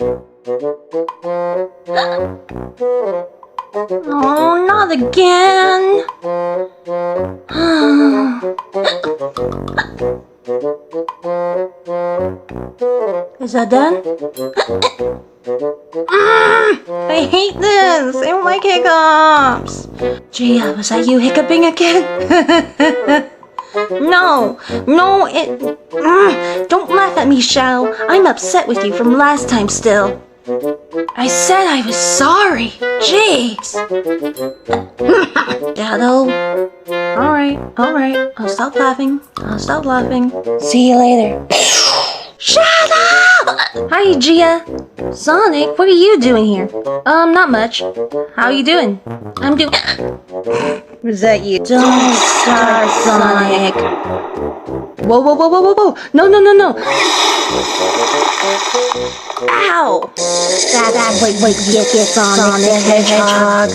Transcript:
Oh, not again. Is that done? I hate this. I don't like hiccups. Gia, was that you hiccuping again? No, don't laugh at me, Shao. I'm upset with you from last time still. I said I was sorry. Jeez. Shadow. Alright. I'll stop laughing. See you later. Shadow! Hi, Gia. Sonic, what are you doing here? Not much. How are you doing? I'm doing... Was that you? Don't start, Sonic. Whoa. No. Ow! Wait, get Sonic the Hedgehog.